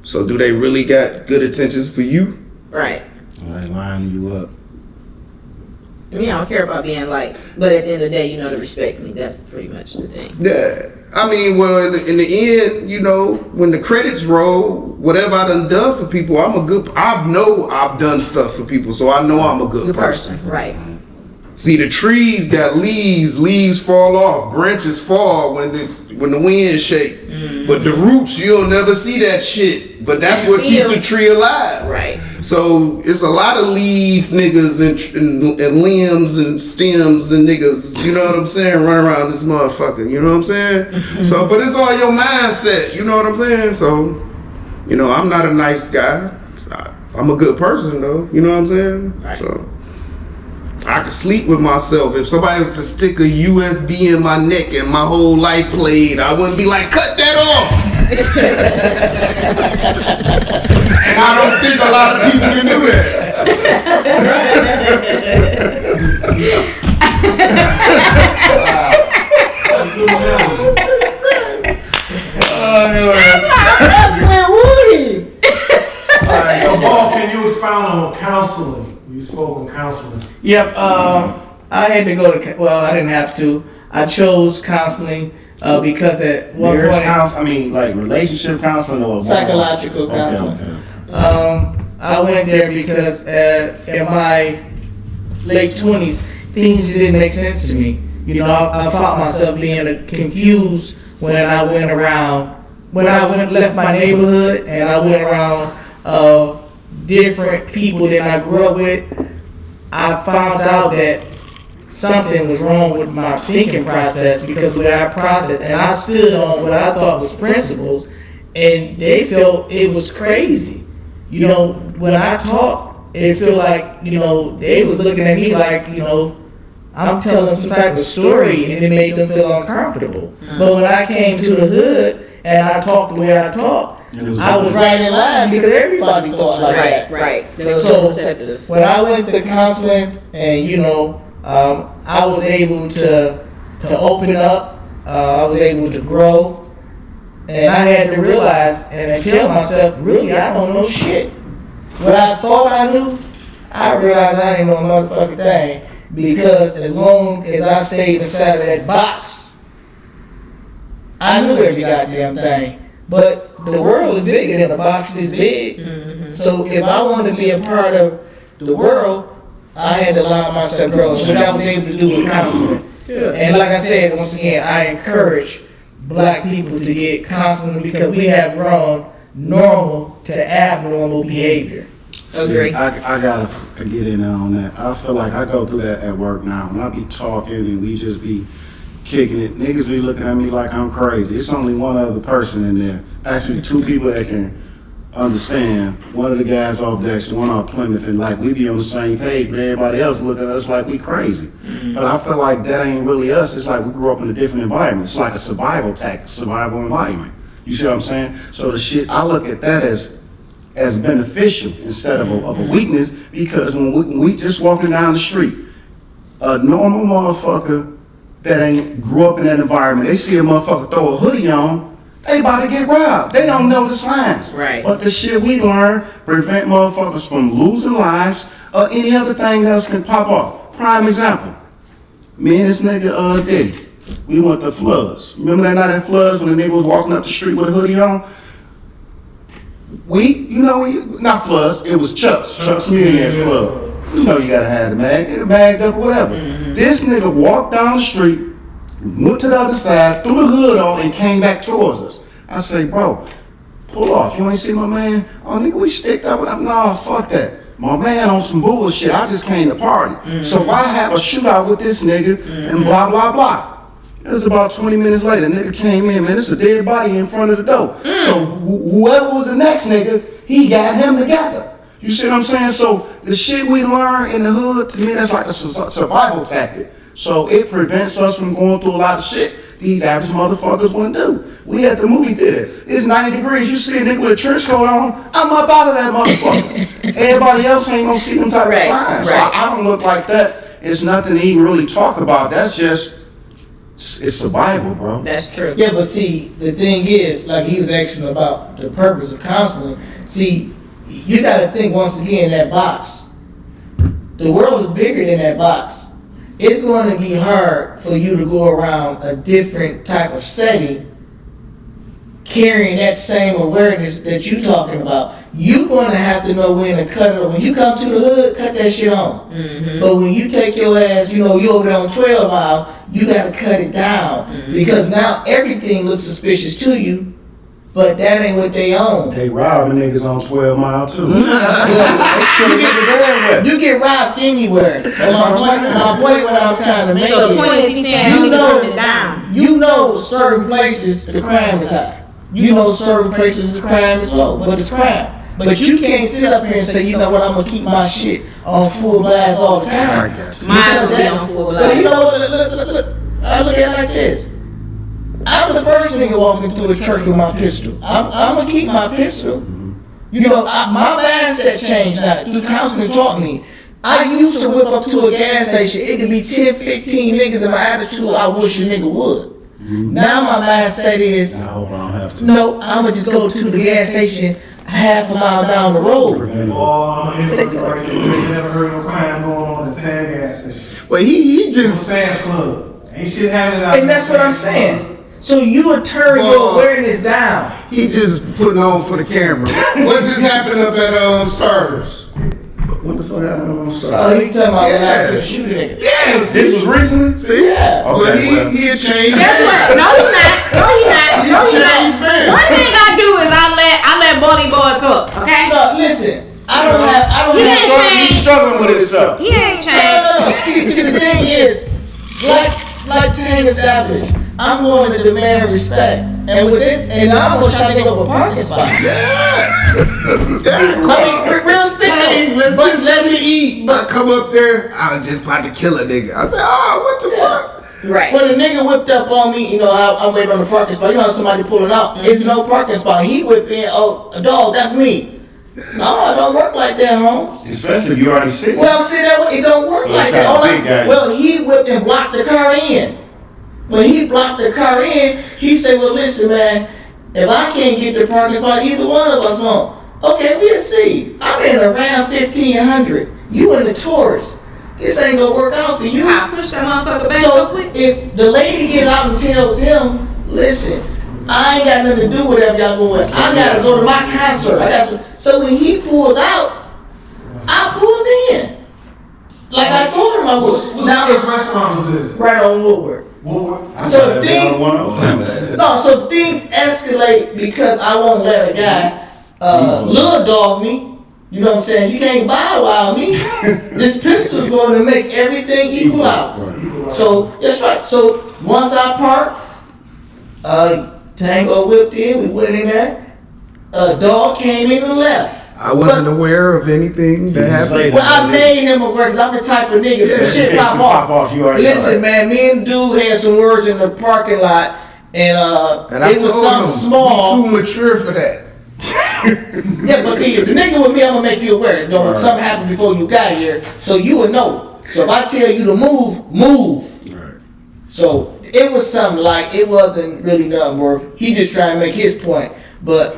[SPEAKER 6] So do they really got good intentions for you?
[SPEAKER 4] Right.
[SPEAKER 5] They lining you up.
[SPEAKER 4] I mean, I don't care about being liked, but at the end of the day, to respect me. That's pretty much the thing.
[SPEAKER 6] Yeah. I mean, well, in the end, when the credits roll, whatever I done for people, I've done stuff for people, so I know I'm a good person.
[SPEAKER 4] Right.
[SPEAKER 6] See, the trees got leaves fall off, branches fall when the wind shake. Mm-hmm. But the roots, you'll never see that shit. But that's what keep the tree alive.
[SPEAKER 4] Right.
[SPEAKER 6] So it's a lot of leaf niggas and limbs and stems and niggas, you know what I'm saying, run around this motherfucker, you know what I'm saying? So, but it's all your mindset, you know what I'm saying? So, I'm not a nice guy. I'm a good person though, you know what I'm saying?
[SPEAKER 4] Right.
[SPEAKER 6] So I could sleep with myself. If somebody was to stick a USB in my neck and my whole life played, I wouldn't be like, cut that off. And I don't think a lot of people can do that.
[SPEAKER 4] That's where Woody.
[SPEAKER 2] Alright, so Paul, can you expound on counseling? You spoke on counseling.
[SPEAKER 3] Yep. I had to go to. Well, I didn't have to. I chose counseling because at one point,
[SPEAKER 5] like relationship counseling or
[SPEAKER 3] psychological counseling.
[SPEAKER 5] Okay.
[SPEAKER 3] I went there because in my late 20s, things just didn't make sense to me. I found myself being confused when I left my neighborhood and I went around different people that I grew up with. I found out that something was wrong with my thinking process because the way I processed, and I stood on what I thought was principles, and they felt it was crazy. When I talked, it felt like, they was looking at me like, I'm telling some type of story, and it made them feel uncomfortable. But when I came to the hood and I talked the way I talked, I was right in line because everybody thought like that.
[SPEAKER 4] Right. They were
[SPEAKER 3] So
[SPEAKER 4] receptive.
[SPEAKER 3] when I went to counseling, and I was able to open up, I was able to grow, and I had to realize and tell myself, really, I don't know shit. What I thought I knew, I realized I ain't know a motherfucking thing because as long as I stayed inside of that box, I knew every goddamn thing. But the world is bigger than a box this big. Mm-hmm. So if I wanted to be a part of the world, I had to allow myself to grow, which I was able to do with counseling. Yeah. And like I said, once again, I encourage black people to get counseling because we have grown normal to abnormal behavior.
[SPEAKER 5] See, I gotta get in there on that. I feel like I go through that at work now. When I be talking and we just be kicking it, niggas be looking at me like I'm crazy. It's only one other person in there. Actually, two people that can understand. One of the guys off Dexter, one off Plymouth, and like we be on the same page, but everybody else look at us like we crazy. Mm-hmm. But I feel like that ain't really us. It's like we grew up in a different environment. It's like a survival tactic, survival environment. You see what I'm saying? So the shit, I look at that as beneficial instead of a weakness, because when we just walking down the street, a normal motherfucker that ain't grew up in that environment, they see a motherfucker throw a hoodie on, they about to get robbed. They don't know the signs. Right. But the shit we learn prevent motherfuckers from losing lives or any other thing else can pop up. Prime example, me and this nigga Diddy, we went to Floods. Remember that night at Floods when the nigga was walking up the street with a hoodie on? Not Floods, it was Chuck's Millionaire's Club. You know you gotta have the magged up or whatever. Mm-hmm. This nigga walked down the street, went to the other side, threw the hood on, and came back towards us. I say, bro, pull off. You ain't see my man? Oh, nigga, we sticked up with him. Nah, fuck that. My man on some bullshit. I just came to party. Mm-hmm. So why have a shootout with this nigga and blah, blah, blah. It was about 20 minutes later. Nigga came in, man, it's a dead body in front of the door. So whoever was the next nigga, he got him together. You see what I'm saying? So the shit we learn in the hood, to me, that's like a survival tactic. So it prevents us from going through a lot of shit these average motherfuckers wouldn't do. We at the movie theater. It's 90 degrees. You see a nigga with a trench coat on, I'm up out of that motherfucker. Everybody else ain't gonna see them type of signs. So I don't look like that. It's nothing to even really talk about. That's just, it's survival, bro.
[SPEAKER 3] That's true. Yeah, but see, the thing is, like he was asking about the purpose of counseling. See, you got to think once again that box. The world is bigger than that box. It's going to be hard for you to go around a different type of setting carrying that same awareness that you're talking about. You're going to have to know when to cut it. When you come to the hood, cut that shit on. Mm-hmm. But when you take your ass, you over there on 12 Mile, you got to cut it down. Because now everything looks suspicious to you. But that ain't what they own.
[SPEAKER 5] They robbing niggas on 12 Mile too. They killing niggas everywhere.
[SPEAKER 3] You get robbed anywhere. That's my point. What I'm trying to make.
[SPEAKER 4] So the point is, he's saying turn it down.
[SPEAKER 3] You know, certain places the crime is high. You know, certain places the crime is low, but it's crime. But you can't sit up here and say, you know what, I'm gonna keep my shit on full blast all the time.
[SPEAKER 4] Mine's gonna be on full blast.
[SPEAKER 3] But you know what? Look. I look at it like this. I'm the first nigga walking through a church with my pistol. I'm gonna keep my pistol. You know, my mindset changed now. Through counseling taught me. I used to whip up to a gas station. It could be 10, 15 niggas in my attitude. I wish a nigga would. Now my mindset is, no, I'm gonna just go to the gas station half a mile down the road.
[SPEAKER 2] I'm never heard of crime going on at the gas station.
[SPEAKER 6] Well, he just
[SPEAKER 2] Sam's Club. Ain't shit happening out.
[SPEAKER 3] And that's what I'm saying. So you would turn your awareness down.
[SPEAKER 6] He just putting on for the camera. What just happened up at Starters?
[SPEAKER 5] What the fuck happened on Starters?
[SPEAKER 3] Oh, you talking about when I was shooting niggas?
[SPEAKER 6] Yes.
[SPEAKER 5] This was recently?
[SPEAKER 6] See?
[SPEAKER 3] Yeah.
[SPEAKER 6] Okay, he had changed.
[SPEAKER 4] Guess what? No, he not. One thing I do is I let Bully Boy talk. Okay.
[SPEAKER 3] No, listen. I don't have.
[SPEAKER 5] He's struggling with himself.
[SPEAKER 4] He ain't changed.
[SPEAKER 3] No. See, the thing is, like Tang established, I'm going to demand respect. And with this, and I'm going to try to get up a parking spot.
[SPEAKER 6] Yeah.
[SPEAKER 3] I mean, real speak.
[SPEAKER 6] Hey, let's get something to eat. But come up there, I was just about to kill a nigga. I said, what the fuck?
[SPEAKER 4] Right.
[SPEAKER 3] When a nigga whipped up on me, I waited on the parking spot. You know, somebody pulling out. It's no parking spot. He whipped in, a dog, that's me. No, it don't work like that, Holmes.
[SPEAKER 5] Especially if you already sick.
[SPEAKER 3] Well, I'm saying that it don't work like that. Well, he whipped and blocked the car in. When he blocked the car in, he said, well, listen, man, if I can't get the parking spot, either one of us won't. Okay, we'll see. I'm in around 1500. You in the Taurus. This ain't gonna work out for you.
[SPEAKER 4] I pushed that motherfucker back so quick.
[SPEAKER 3] If the lady gets out and tells him, listen, I ain't got nothing to do with whatever y'all going. I gotta go to my concert. So when he pulls out, I pulls in. Like I told him I was.
[SPEAKER 2] What restaurant was this?
[SPEAKER 3] Right on Woodward. So if so if things escalate because I won't let a guy little dog me. You know what I'm saying? You can't buy wild me. This pistol's going to make everything equal out. So that's right. So once I parked, Tango whipped in. We went in there. A dog came in and left.
[SPEAKER 6] I wasn't aware of anything that happened.
[SPEAKER 3] Well, I made him aware because I'm the type of nigga some shit pop off. Listen, man, me and dude had some words in the parking lot, and it was something small.
[SPEAKER 6] You too mature for that.
[SPEAKER 3] Yeah, but see, if the nigga with me, I'm gonna make you aware. Don't something happened before you got here, so you would know. So if I tell you to move.
[SPEAKER 5] Right.
[SPEAKER 3] So it was something like it wasn't really nothing worth. He just trying to make his point, but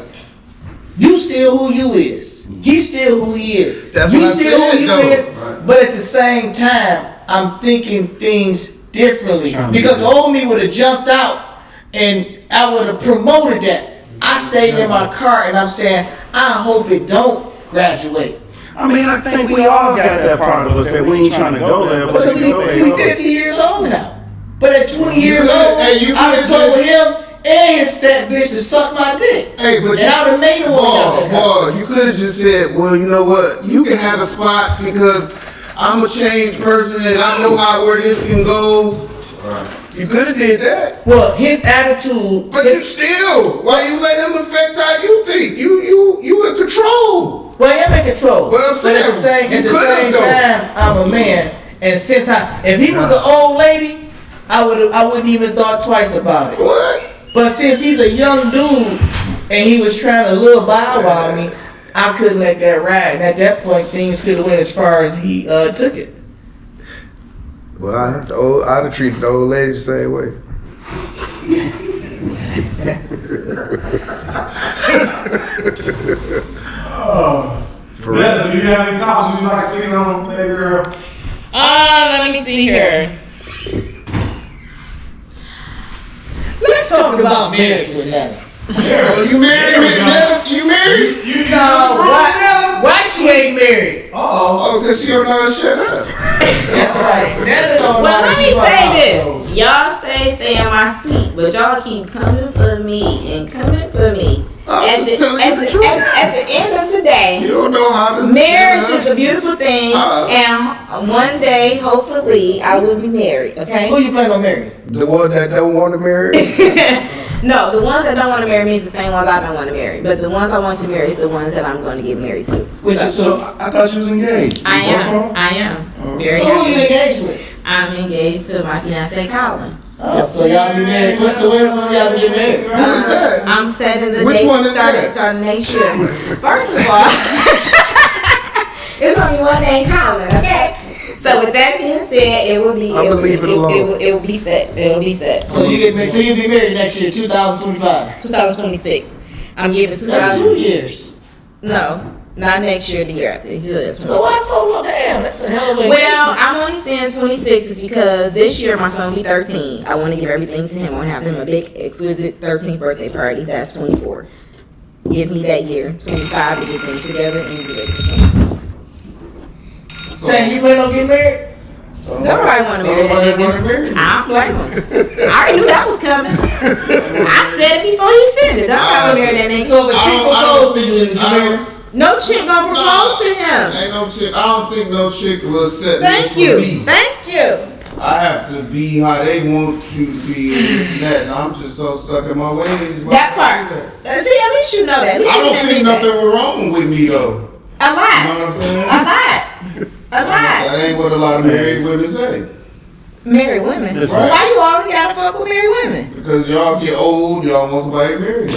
[SPEAKER 3] you still who you is. He's still who he is.
[SPEAKER 6] That's
[SPEAKER 3] you
[SPEAKER 6] what I
[SPEAKER 3] still
[SPEAKER 6] said,
[SPEAKER 3] who you
[SPEAKER 6] though.
[SPEAKER 3] is, but at the same time, I'm thinking things differently because the old me would have jumped out and I would have promoted that. I stayed in my car and I'm saying, I hope it don't graduate.
[SPEAKER 5] I mean, I think we all got that part of us that we ain't trying to go there, but
[SPEAKER 3] Because we 50 years old now. But at 20 years old,
[SPEAKER 6] you
[SPEAKER 3] I
[SPEAKER 6] could've
[SPEAKER 3] told
[SPEAKER 6] just-
[SPEAKER 3] him and his fat bitch to suck my dick.
[SPEAKER 6] Hey, but
[SPEAKER 3] and I would have made him one.
[SPEAKER 6] Boy, you could have just said, well, you know what? You can have a spot because I'm a changed person and I know where this can go. Right. You could have did that.
[SPEAKER 3] Well, his attitude.
[SPEAKER 6] But you still, why you let him affect how you think? You in control.
[SPEAKER 3] Well, I am in control.
[SPEAKER 6] But I'm saying,
[SPEAKER 3] at the same time, I'm a man. And since if he was an old lady, I wouldn't even thought twice about it.
[SPEAKER 6] What?
[SPEAKER 3] But since he's a young dude and he was trying to little bow wow me, I couldn't let that ride. And at that point, things could have went as far as he took it.
[SPEAKER 6] Well, I'd have treated the old lady the same way.
[SPEAKER 2] Netta, do you have any topics you'd like speaking on, baby girl?
[SPEAKER 4] Let me see here.
[SPEAKER 3] Let's talk about marriage with Netta.
[SPEAKER 6] Oh, you married, Netta? You married?
[SPEAKER 2] You
[SPEAKER 3] Why she ain't married?
[SPEAKER 6] Oh, because she don't know how to shut up.
[SPEAKER 3] That's right. Netta don't know
[SPEAKER 4] Well,
[SPEAKER 3] how
[SPEAKER 4] let
[SPEAKER 3] to
[SPEAKER 4] me
[SPEAKER 3] keep her
[SPEAKER 4] say
[SPEAKER 3] household.
[SPEAKER 4] this. Y'all stay in my seat, but y'all keep coming for me and coming for me.
[SPEAKER 6] I'm just telling you the truth.
[SPEAKER 4] At the end of the day,
[SPEAKER 6] You don't know how to
[SPEAKER 4] marriage
[SPEAKER 6] shut
[SPEAKER 4] is
[SPEAKER 6] up.
[SPEAKER 4] a beautiful thing, and one day, hopefully, I will be married. Okay?
[SPEAKER 3] Who you plan on marrying?
[SPEAKER 6] The one that don't want to marry?
[SPEAKER 4] No, the ones that don't want to marry me is the same ones I don't want to marry. But the ones I want to marry is the ones that I'm going to get married to.
[SPEAKER 3] Which is
[SPEAKER 5] So I thought you was engaged.
[SPEAKER 4] I
[SPEAKER 5] You broke
[SPEAKER 4] am.
[SPEAKER 5] off?
[SPEAKER 4] I am. Very
[SPEAKER 3] So who you
[SPEAKER 4] happy.
[SPEAKER 3] engaged with?
[SPEAKER 4] I'm engaged to my fiance, Colin.
[SPEAKER 3] Oh, so y'all be married. So when y'all be married?
[SPEAKER 6] Who is that?
[SPEAKER 4] I'm setting the
[SPEAKER 6] Which
[SPEAKER 4] date
[SPEAKER 6] one is that?
[SPEAKER 4] starting next year. First of all, it's only one named Colin, okay? So with that being said, it will be.
[SPEAKER 6] I'm gonna leave it alone.
[SPEAKER 4] It will be set. It will be set.
[SPEAKER 3] So you get married. So you'll be married next year, 2025.
[SPEAKER 4] 2026. I'm giving
[SPEAKER 3] That's 2 years.
[SPEAKER 4] No, not next year. The year after. It's
[SPEAKER 3] So why so low? Damn, that's a hell of a.
[SPEAKER 4] Well, I'm only saying 26 is because this year my son will be 13. I want to give everything to him. I want to have him a big, exquisite 13th birthday party. That's 24. Give me that year, 25, to get things together and get ready for 26.
[SPEAKER 3] Saying you plan on getting married?
[SPEAKER 4] Nobody want to marry that nigga. I don't blame him. I already knew that was coming. I said it before he said it. Nobody want to marry that nigga.
[SPEAKER 3] So if a chick proposed to you, would you marry?
[SPEAKER 4] No chick gonna propose to him.
[SPEAKER 6] Ain't no chick. I don't think no chick will set
[SPEAKER 4] Thank
[SPEAKER 6] me
[SPEAKER 4] you.
[SPEAKER 6] for me.
[SPEAKER 4] Thank you.
[SPEAKER 6] I have to be how they want you to be and this and that. And I'm just so stuck in my ways.
[SPEAKER 4] That part. See, at least you know that. At least
[SPEAKER 6] I
[SPEAKER 4] you
[SPEAKER 6] don't
[SPEAKER 4] can
[SPEAKER 6] think
[SPEAKER 4] admit that.
[SPEAKER 6] nothing was wrong with me though.
[SPEAKER 4] A
[SPEAKER 6] You know
[SPEAKER 4] lot.
[SPEAKER 6] what I'm saying?
[SPEAKER 4] A lot. A lot.
[SPEAKER 6] That ain't what a lot of married women say.
[SPEAKER 4] Married women.
[SPEAKER 5] That's
[SPEAKER 4] Well,
[SPEAKER 5] right.
[SPEAKER 4] why you always gotta fuck with married women?
[SPEAKER 6] Because y'all get old, y'all want somebody married.